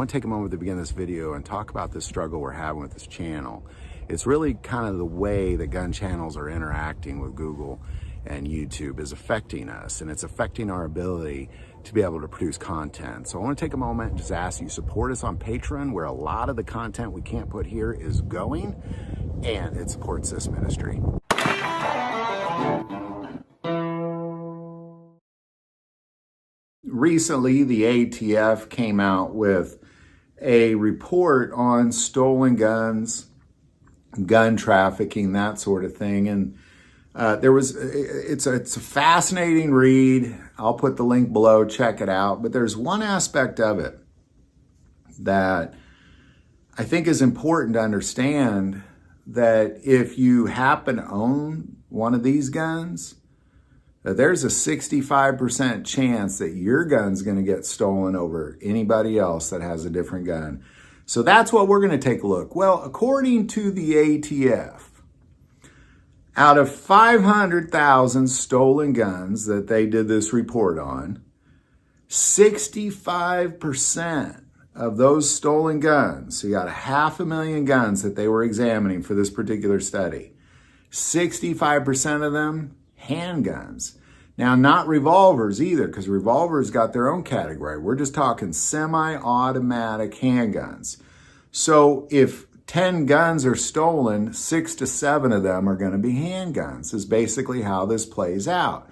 want to take a moment to begin this video and talk about this struggle we're having with this channel. It's really kind of the way that gun channels are interacting with Google and YouTube is affecting us, and it's affecting our ability to be able to produce content. So I want to take a moment and just ask you support us on Patreon, where a lot of the content we can't put here is going, and it supports this ministry. Recently, the ATF came out with a report on stolen guns, gun trafficking, that sort of thing. And it's a fascinating read. I'll put the link below, check it out. But there's one aspect of it that I think is important to understand, that if you happen to own one of these guns, there's a 65% chance that your gun's going to get stolen over anybody else that has a different gun. So that's what we're going to take a look. Well, according to the ATF, out of 500,000 stolen guns that they did this report on, 65% of those stolen guns, so you got 500,000 guns that they were examining for this particular study, 65% of them, handguns. Now, not revolvers either, because revolvers got their own category. We're just talking semi-automatic handguns. So if 10 guns are stolen, 6 to 7 of them are going to be handguns, is basically how this plays out.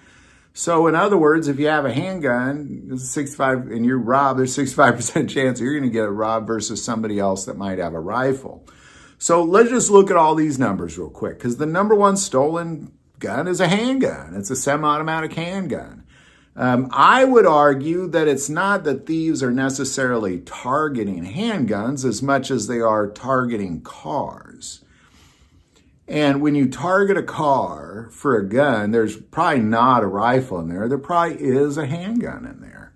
So in other words, if you have a handgun, 65, and you're robbed, there's 65% chance you're going to get robbed versus somebody else that might have a rifle. So let's just look at all these numbers real quick, because the number one stolen gun is a handgun. It's a semi-automatic handgun. I would argue that it's not that thieves are necessarily targeting handguns as much as they are targeting cars. And when you target a car for a gun, there's probably not a rifle in there. There probably is a handgun in there.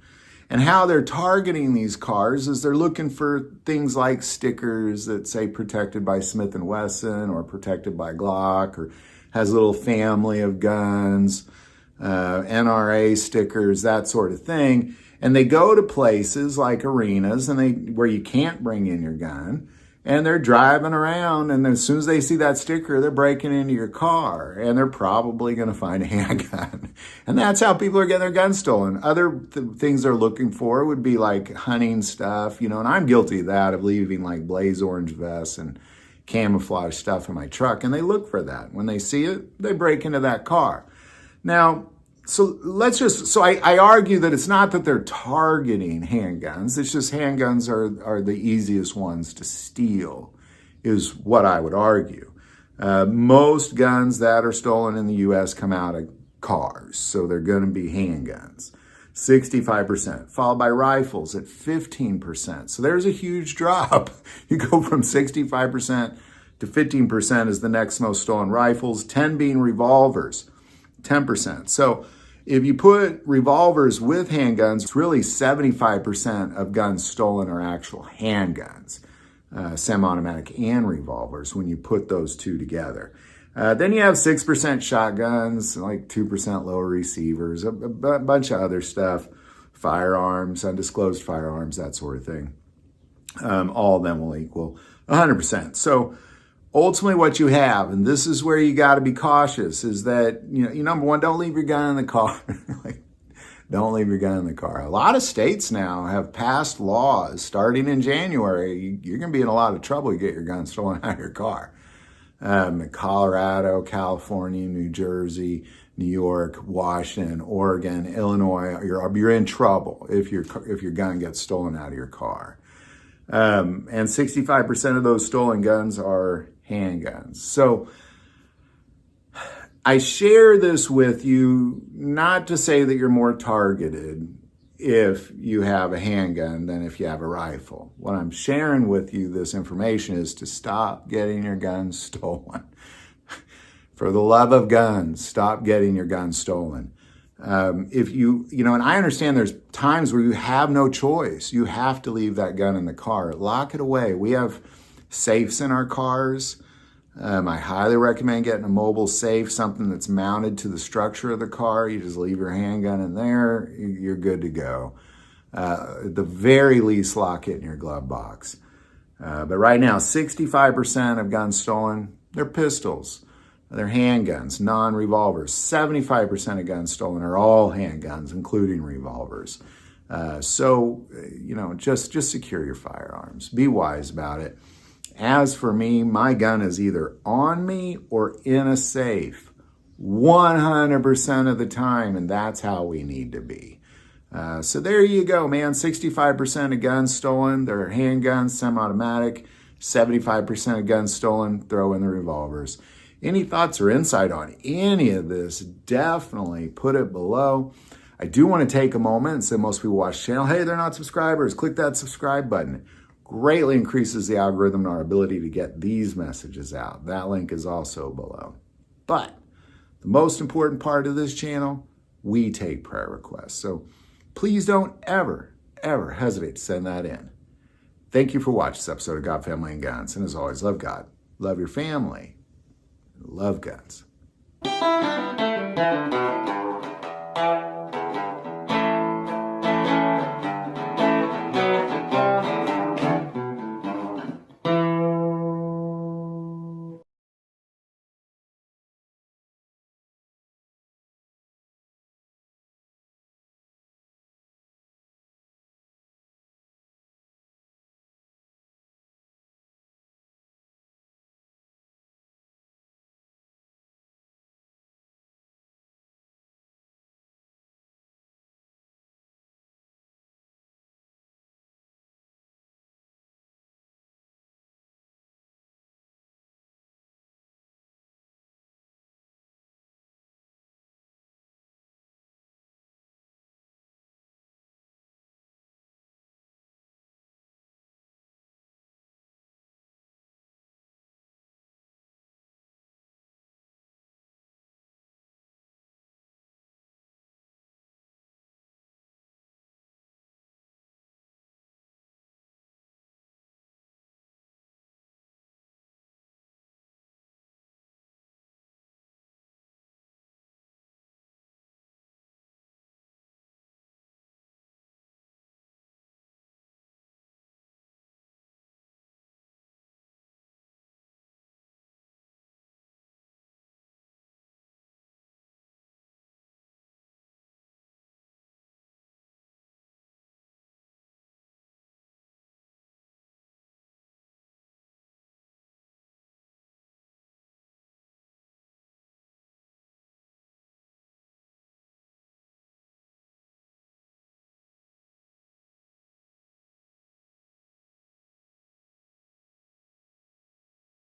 And how they're targeting these cars is they're looking for things like stickers that say protected by Smith & Wesson or protected by Glock, or has a little family of guns, NRA stickers, that sort of thing. And they go to places like arenas where you can't bring in your gun, and they're driving around, and as soon as they see that sticker, they're breaking into your car, and they're probably going to find a handgun. And that's how people are getting their guns stolen. Other things they're looking for would be like hunting stuff, and I'm guilty of that, of leaving like blaze orange vests and camouflage stuff in my truck, and they look for that. When they see it, they break into that car. Now, I argue that it's not that they're targeting handguns. It's just handguns are the easiest ones to steal, is what I would argue. Most guns that are stolen in the U.S. come out of cars, so they're going to be handguns. 65%, followed by rifles at 15%. So there's a huge drop. You go from 65% to 15% is the next most stolen. Rifles, 10 being revolvers, 10%. So if you put revolvers with handguns, it's really 75% of guns stolen are actual handguns, semi-automatic and revolvers, when you put those two together. Then you have 6% shotguns, like 2% lower receivers, a bunch of other stuff, firearms, undisclosed firearms, that sort of thing. All of them will equal 100%. So ultimately what you have, and this is where you got to be cautious, is that, number one, don't leave your gun in the car. Don't leave your gun in the car. A lot of states now have passed laws starting in January. You're going to be in a lot of trouble to get your gun stolen out of your car. Colorado, California, New Jersey, New York, Washington, Oregon, Illinois, you're in trouble if your gun gets stolen out of your car. And 65% of those stolen guns are handguns. So I share this with you not to say that you're more targeted if you have a handgun than if you have a rifle. What I'm sharing with you, this information, is to stop getting your guns stolen. For the love of guns, stop getting your guns stolen. And I understand there's times where you have no choice. You have to leave that gun in the car. Lock it away. We have safes in our cars. I highly recommend getting a mobile safe, something that's mounted to the structure of the car. You just leave your handgun in there, you're good to go. At the very least, lock it in your glove box. But right now, 65% of guns stolen, they're pistols. They're handguns, non-revolvers. 75% of guns stolen are all handguns, including revolvers. So, just secure your firearms. Be wise about it. As for me, my gun is either on me or in a safe 100% of the time, and that's how we need to be. So there you go, man. 65% of guns stolen, they're handguns, semi-automatic. 75% of guns stolen, throw in the revolvers. Any thoughts or insight on any of this, definitely put it below. I do want to take a moment and say most people watch the channel, hey, they're not subscribers. Click that subscribe button. Greatly increases the algorithm and our ability to get these messages out. That link is also below. But the most important part of this channel, we take prayer requests. So please don't ever hesitate to send that in. Thank you for watching this episode of God, Family, and Guns. And as always, love God, love your family, love guns.